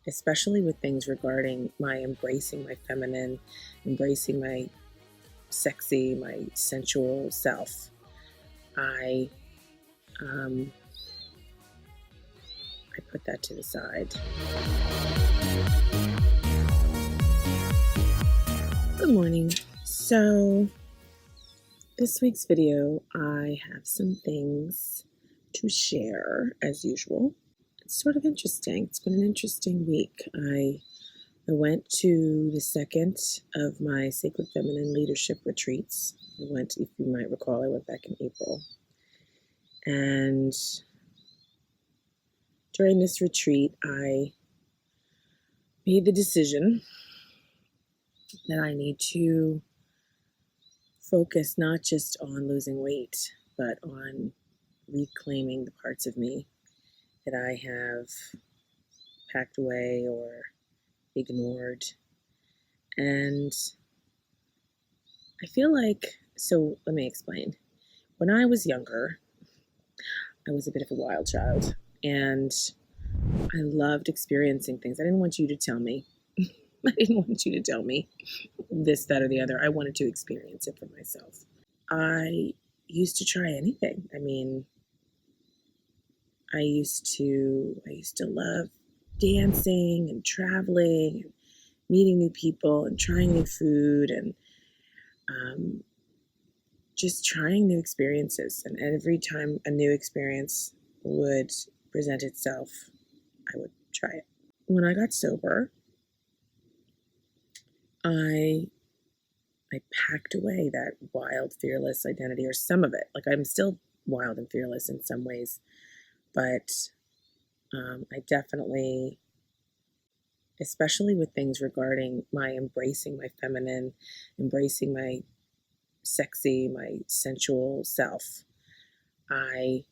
especially with things regarding my embracing my feminine, embracing my sexy, my sensual self. I um, I put that to the side. Good morning. So this week's video, I have some things to share as usual. It's sort of interesting. It's been an interesting week. I went to the second of my Sacred Feminine Leadership retreats. If you might recall, I went back in April. And during this retreat, I made the decision that I need to focus not just on losing weight, but on reclaiming the parts of me that I have packed away or ignored. And I feel like, so let me explain. When I was younger, I was a bit of a wild child, and I loved experiencing things. I didn't want you to tell me. I didn't want you to tell me this, that, or the other. I wanted to experience it for myself. I used to try anything. I mean, I used to love dancing and traveling and meeting new people and trying new food and just trying new experiences. And every time a new experience would present itself, I would try it. When I got sober, I packed away that wild, fearless identity, or some of it. Like, I'm still wild and fearless in some ways, but I definitely, especially with things regarding my embracing my feminine, embracing my sexy, my sensual self, I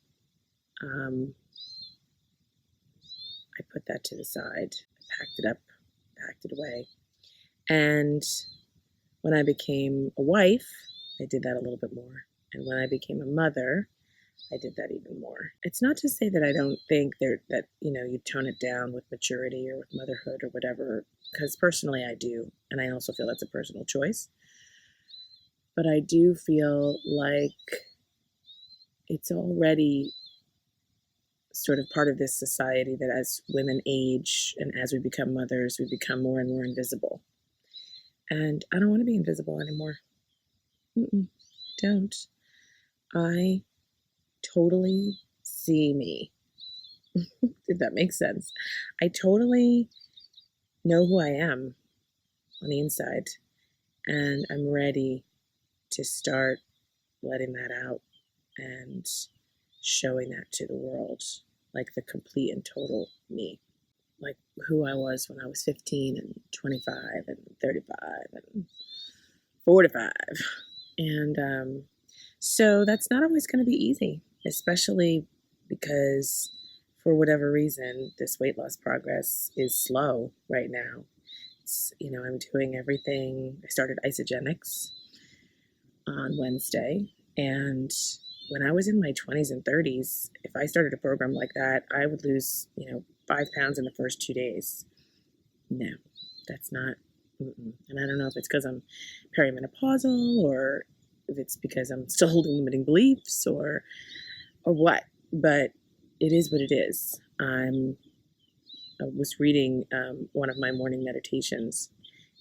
put that to the side. I packed it up, packed it away. And when I became a wife, I did that a little bit more. And when I became a mother, I did that even more. It's not to say that I don't think that you tone it down with maturity or with motherhood or whatever, because personally I do. And I also feel that's a personal choice. But I do feel like it's already sort of part of this society that as women age and as we become mothers, we become more and more invisible. And I don't want to be invisible anymore. Don't. I totally see me. Did that make sense? I totally know who I am on the inside, and I'm ready to start letting that out and showing that to the world, like the complete and total me, like who I was when I was 15 and 25 and 35 and 45. And so that's not always going to be easy, especially because for whatever reason, this weight loss progress is slow right now. I'm doing everything. I started isogenics on Wednesday, and when I was in my 20s and 30s, if I started a program like that, I would lose, 5 pounds in the first 2 days. No, that's not. And I don't know if it's because I'm perimenopausal or if it's because I'm still holding limiting beliefs or what, but it is what it is. I was reading one of my morning meditations,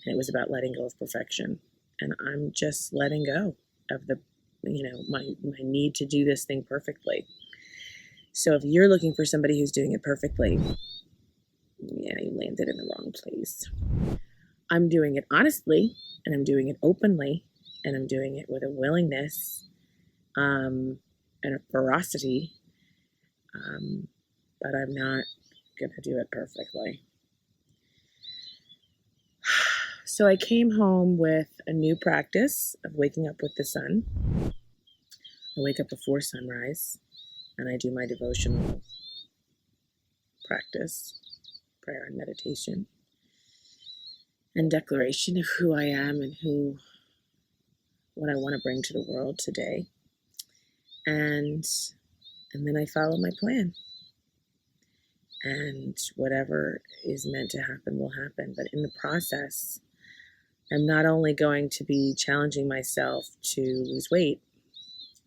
and it was about letting go of perfection. And I'm just letting go of my need to do this thing perfectly. So if you're looking for somebody who's doing it perfectly, yeah, you landed in the wrong place. I'm doing it honestly, and I'm doing it openly, and I'm doing it with a willingness and a ferocity, but I'm not going to do it perfectly. So I came home with a new practice of waking up with the sun. I wake up before sunrise, and I do my devotional practice, prayer and meditation, and declaration of who I am and what I want to bring to the world today. And then I follow my plan. and whatever is meant to happen will happen. But in the process, I'm not only going to be challenging myself to lose weight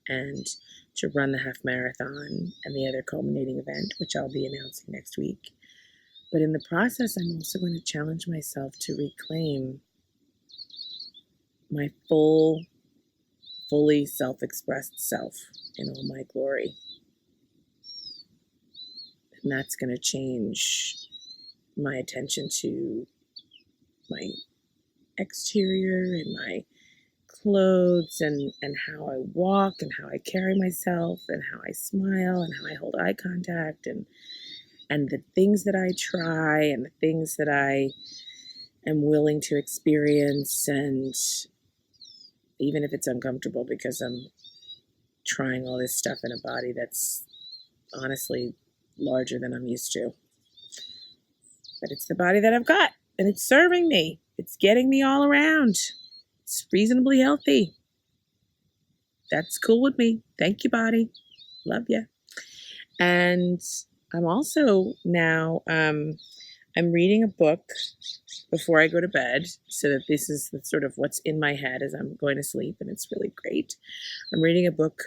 and to run the half marathon and the other culminating event, which I'll be announcing next week, but in the process, I'm also going to challenge myself to reclaim my fully self-expressed self in all my glory. And that's going to change my attention to my exterior and my clothes and how I walk and how I carry myself and how I smile and how I hold eye contact and the things that I try and the things that I am willing to experience, and even if it's uncomfortable because I'm trying all this stuff in a body that's honestly larger than I'm used to. But it's the body that I've got, and it's serving me. It's getting me all around. It's reasonably healthy. That's cool with me. Thank you, body. Love you. And I'm also now, I'm reading a book before I go to bed, so that this is the sort of what's in my head as I'm going to sleep, and it's really great. I'm reading a book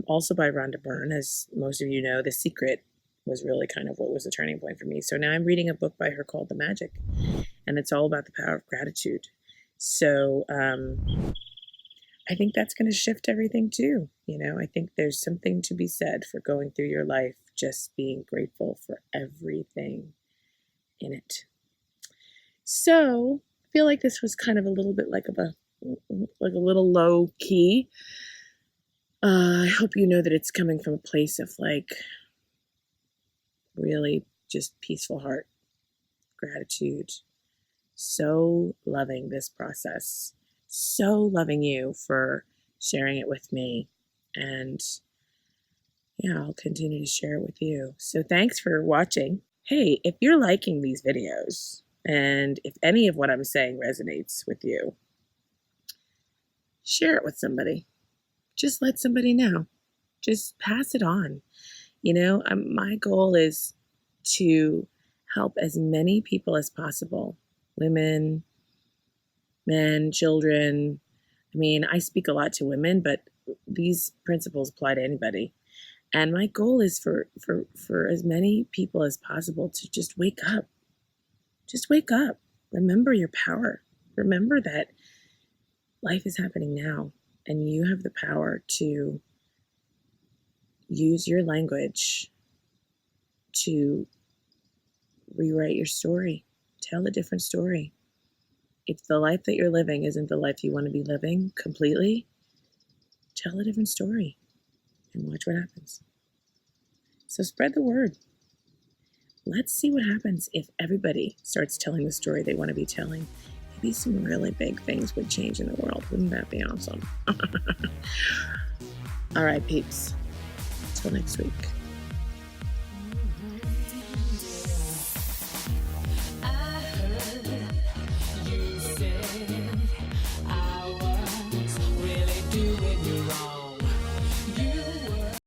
also by Rhonda Byrne. As most of you know, The Secret was really kind of what was the turning point for me. So now I'm reading a book by her called The Magic, and it's all about the power of gratitude. So I think that's going to shift everything too. I think there's something to be said for going through your life just being grateful for everything in it. So I feel like this was kind of a little bit like a little low key. I hope you know that it's coming from a place of like really just peaceful heart, gratitude, so loving this process, so loving you for sharing it with me, and yeah, I'll continue to share it with you. So thanks for watching. Hey, if you're liking these videos, and if any of what I'm saying resonates with you, share it with somebody. Just let somebody know. Just pass it on. My goal is to help as many people as possible. Women, men, children. I speak a lot to women, but these principles apply to anybody. And my goal is for as many people as possible to just wake up. Just wake up. Remember your power. Remember that life is happening now, and you have the power to use your language to rewrite your story. Tell a different story. If the life that you're living isn't the life you want to be living completely, tell a different story and watch what happens. So spread the word. Let's see what happens if everybody starts telling the story they want to be telling. Maybe some really big things would change in the world. Wouldn't that be awesome? All right, peeps. Till next week.